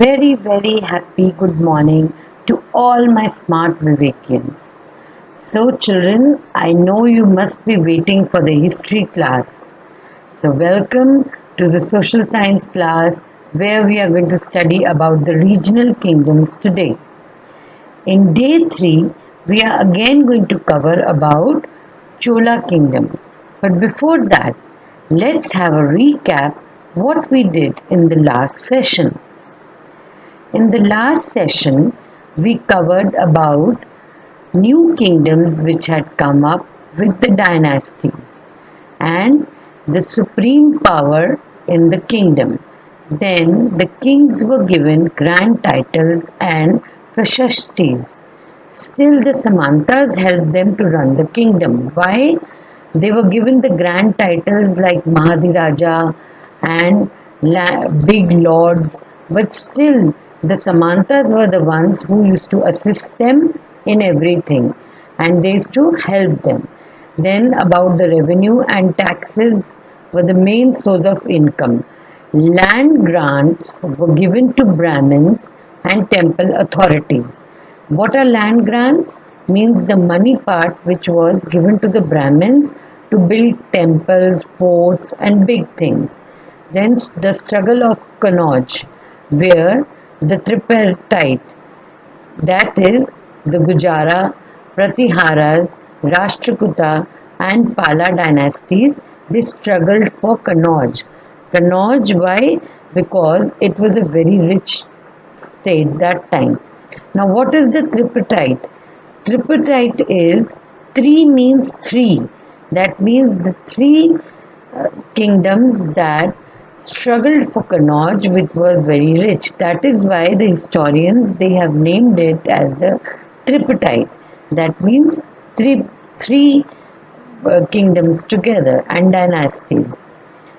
Very happy good morning to all my smart Vivekians. So, children, I know you must be waiting for the history class. So, welcome to the social science class where we are going to study about the regional kingdoms today. In day 3, we are again going to cover about Chola kingdoms. But before that, let's have a recap what we did in the last session. In the last session, we covered about new kingdoms which had come up with the dynasties and the supreme power in the kingdom. Then the kings were given grand titles and prashastis. Still, the Samantas helped them to run the kingdom. Why? They were given the grand titles like Mahadiraja and big lords, but still, the Samantas were the ones who used to assist them in everything and they used to help them. Then, about the revenue and taxes were the main source of income. Land grants were given to Brahmins and temple authorities. What are land grants? Means the money part which was given to the Brahmins to build temples, forts, and big things. Then the struggle of Kannauj, where the tripartite, that is, the Gujara, Pratiharas, Rashtrakuta, and Pala dynasties, they struggled for Kannauj. Kannauj, why? Because it was a very rich state that time. Now, what is the tripartite? Tripartite is three means three. That means the three kingdoms that struggled for Kannauj, which was very rich. That is why the historians they have named it as the tripartite. That means three kingdoms together and dynasties.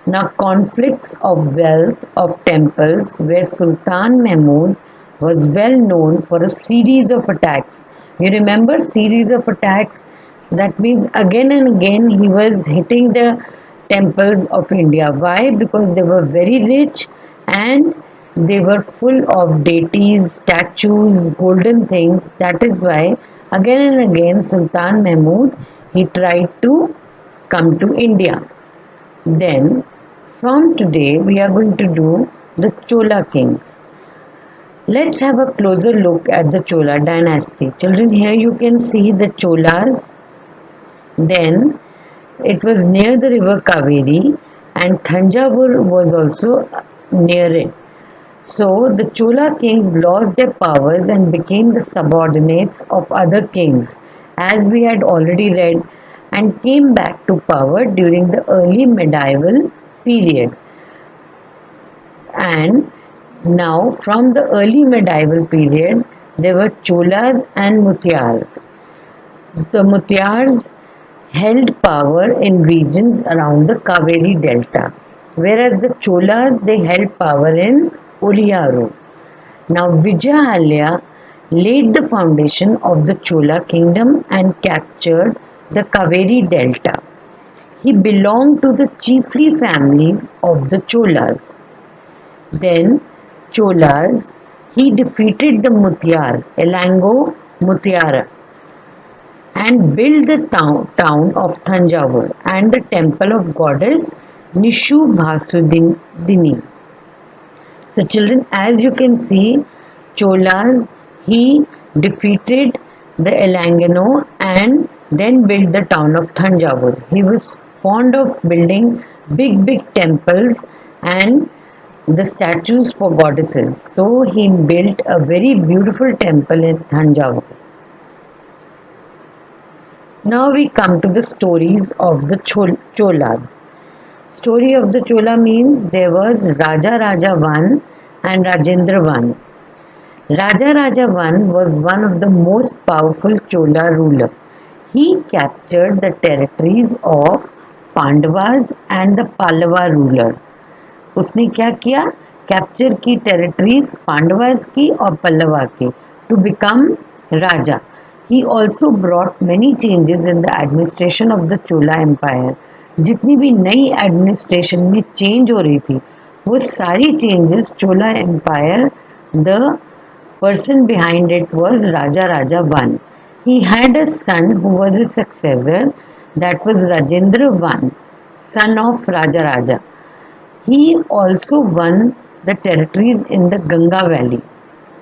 Now, conflicts of wealth of temples where Sultan Mahmud was well known for a series of attacks. You remember series of attacks? That means again and again he was hitting the temples of India. Why? Because they were very rich and they were full of deities, statues, golden things. That is why again and again Sultan Mahmud he tried to come to India. Then from today we are going to do the Chola kings. Let's have a closer look at the Chola dynasty. Children, here you can see the Cholas. Then it was near the river Kaveri and Thanjavur was also near it. So the Chola kings lost their powers and became the subordinates of other kings, as we had already read, and came back to power during the early medieval period. And now, from the early medieval period, there were Cholas and Mutiyars. The Mutiyars held power in regions around the Kaveri Delta, whereas the Cholas they held power in Uriyaru. Now, Vijayahalya laid the foundation of the Chola kingdom and captured the Kaveri Delta. He belonged to the chiefly families of the Cholas. Then Cholas, he defeated the Mutiyar, Elango Mutiyara, and built the town of Thanjavur and the temple of goddess Nishu Bhasudini. So children, as you can see, Cholas, he defeated the Elangano and then built the town of Thanjavur. He was fond of building big temples and the statues for goddesses. So he built a very beautiful temple in Thanjavur. Now we come to the stories of the Cholas. Story of the Chola means there was Raja Raja I and Rajendra I. Raja Raja I was one of the most powerful Chola ruler. He captured the territories of Pandavas and the Pallava ruler. उसने क्या किया? Capture की territories Pandavas की और पल्लवा की to become raja. He also brought many changes in the administration of the Chola Empire. जितनी भी नई एडमिनिस्ट्रेशन में चेंज हो रही थी वो सारी changes Chola empire The person behind it was Raja Raja I. He had a son who was his successor, that was Rajendra I, son of Raja Raja. He also won the territories in the Ganga Valley.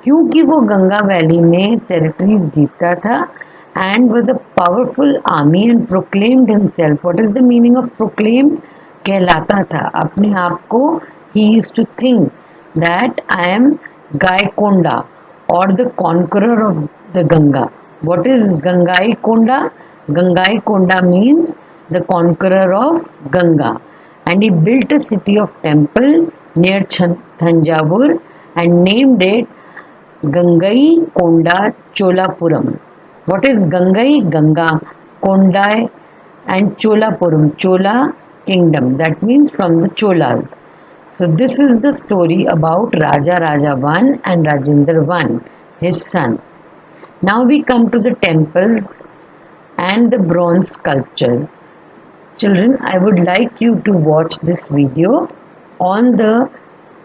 क्योंकि वो Ganga valley में territories जीतता था and was a powerful army and proclaimed himself. What is the meaning of proclaim? कहलाता था अपने आप को. He used to think that I am Gaikonda or the conqueror of the Ganga. What is Gangai Konda? Gangai Konda means the conqueror of Ganga. And he built a city of temple near Thanjavur and named it Gangai Konda Cholapuram. What is Gangai? Ganga, Kondai and Cholapuram. Chola kingdom. That means from the Cholas. So this is the story about Raja Raja I and Rajendra I, his son. Now we come to the temples and the bronze sculptures. Children, I would like you to watch this video on the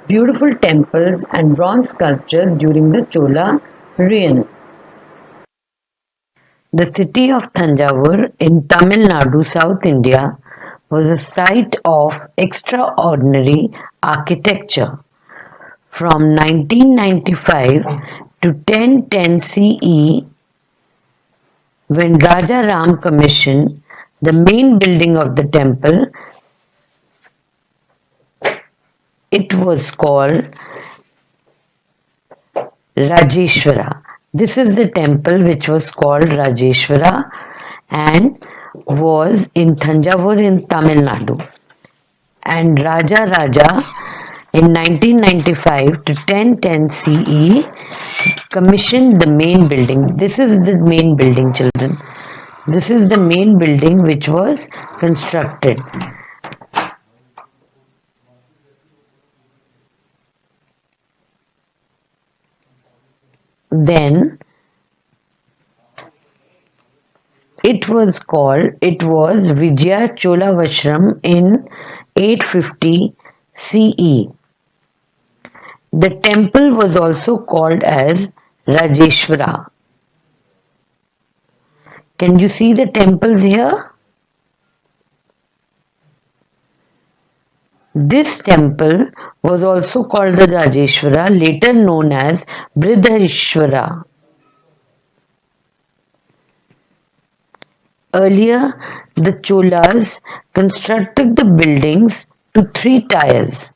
beautiful temples and bronze sculptures during the Chola reign. The city of Thanjavur in Tamil Nadu, South India, was a site of extraordinary architecture. From 1995 to 1010 CE, when Raja Ram commissioned the main building of the temple, it was called Rajeshwara. This is the temple which was called Rajeshwara and was in Thanjavur in Tamil Nadu. And Raja Raja in 1995 to 1010 CE commissioned the main building. This is the main building, children. This is the main building which was constructed. Then it was Vijaya Cholavashram in 850 CE. The temple was also called as Rajeshwara. Can you see the temples here? This temple was also called the Rajeshwara, later known as Brihadeeshwara. Earlier, the Cholas constructed the buildings to 3 tiers.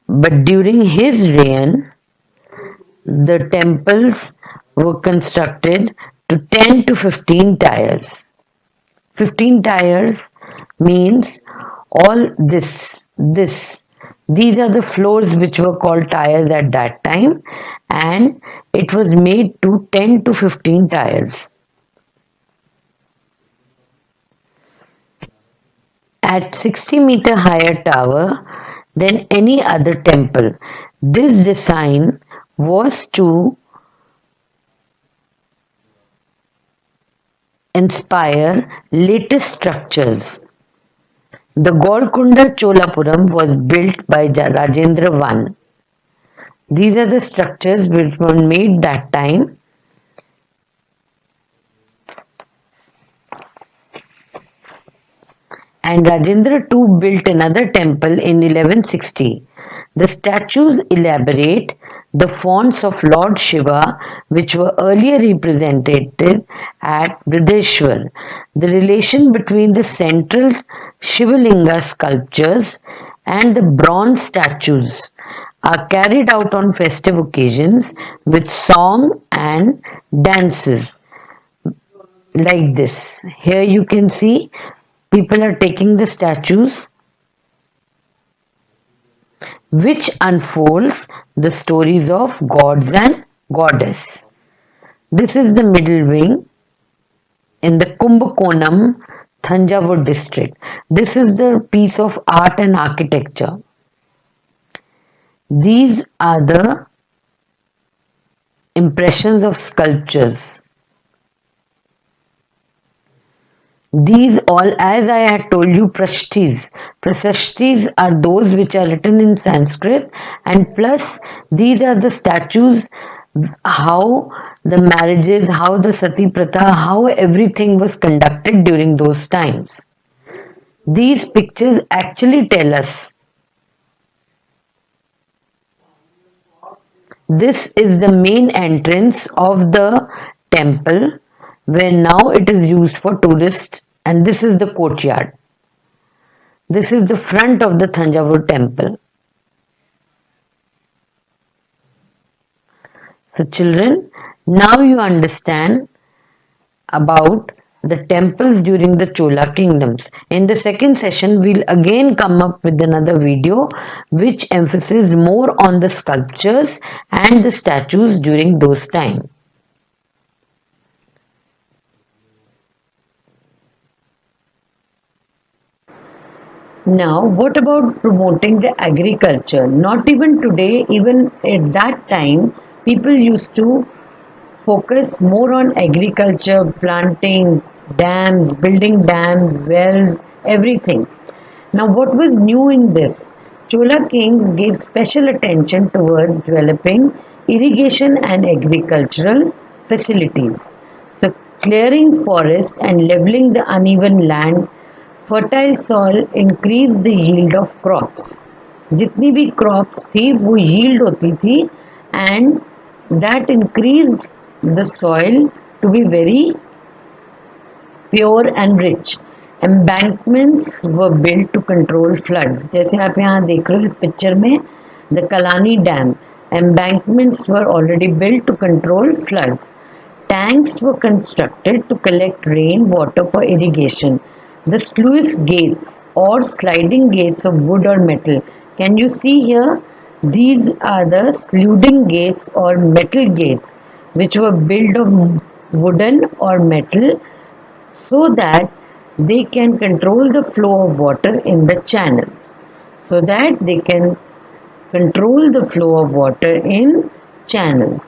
But during his reign, the temples were constructed to 10 to 15 tiers. 15 tiers means all this. These are the floors which were called tiers at that time, and it was made to 10 to 15 tiers. At 60-meter higher tower than any other temple, this design was to inspire latest structures. The Golconda Cholapuram was built by Rajendra I. These are the structures which were made that time. And Rajendra II built another temple in 1160. The statues elaborate the fonts of Lord Shiva, which were earlier represented at Brihadeeshwar. The relation between the central Shivalinga sculptures and the bronze statues are carried out on festive occasions with song and dances like this. Here you can see people are taking the statues which unfolds the stories of gods and goddess. This is the middle wing in the Kumbakonam, Thanjavur district. This is the piece of art and architecture. These are the impressions of sculptures. These all, as I had told you, prashtis. Prashtis are those which are written in Sanskrit, and plus these are the statues, how the marriages, how the sati pratha, how everything was conducted during those times. These pictures actually tell us. This is the main entrance of the temple, where now it is used for tourists, and this is the courtyard. This is the front of the Thanjavur temple. So, children, now you understand about the temples during the Chola kingdoms. In the second session, we'll again come up with another video which emphasizes more on the sculptures and the statues during those times. Now, what about promoting the agriculture? Not even today, even at that time, people used to focus more on agriculture, planting, dams, building dams, wells, everything. Now, what was new in this? Chola kings gave special attention towards developing irrigation and agricultural facilities. So, clearing forest and leveling the uneven land, fertile soil increased the yield of crops. जितनी भी crops थी वो yield होती थी, and that increased the soil to be very pure and rich. Embankments were built to control floods. जैसे आप यहाँ देख रहे हो इस पिक्चर में, the Kalani Dam. Embankments were already built to control floods. Tanks were constructed to collect rain water for irrigation. The sluice gates or sliding gates of wood or metal. Can you see here? These are the sliding gates or metal gates which were built of wooden or metal so that they can control the flow of water in the channels. So that they can control the flow of water in channels.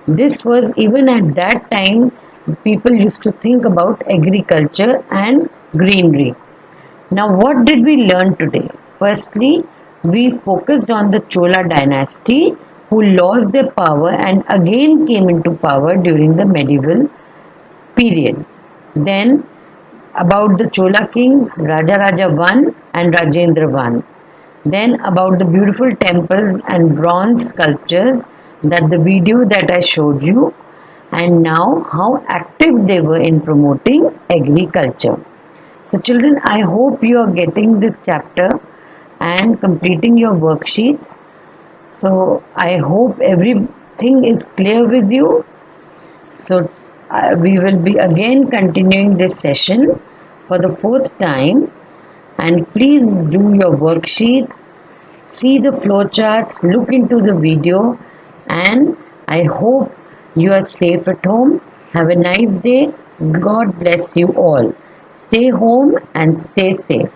This was even at that time, people used to think about agriculture and greenery. Now, what did we learn today? Firstly, we focused on the Chola dynasty who lost their power and again came into power during the medieval period. Then, about the Chola kings, Raja Raja I and Rajendra I. Then, about the beautiful temples and bronze sculptures that the video that I showed you, and now how active they were in promoting agriculture. So children, I hope you are getting this chapter and completing your worksheets. So I hope everything is clear with you. So we will be again continuing this session for the fourth time, and please do your worksheets, see the flowcharts, look into the video, and I hope you are safe at home. Have a nice day. God bless you all. Stay home and stay safe.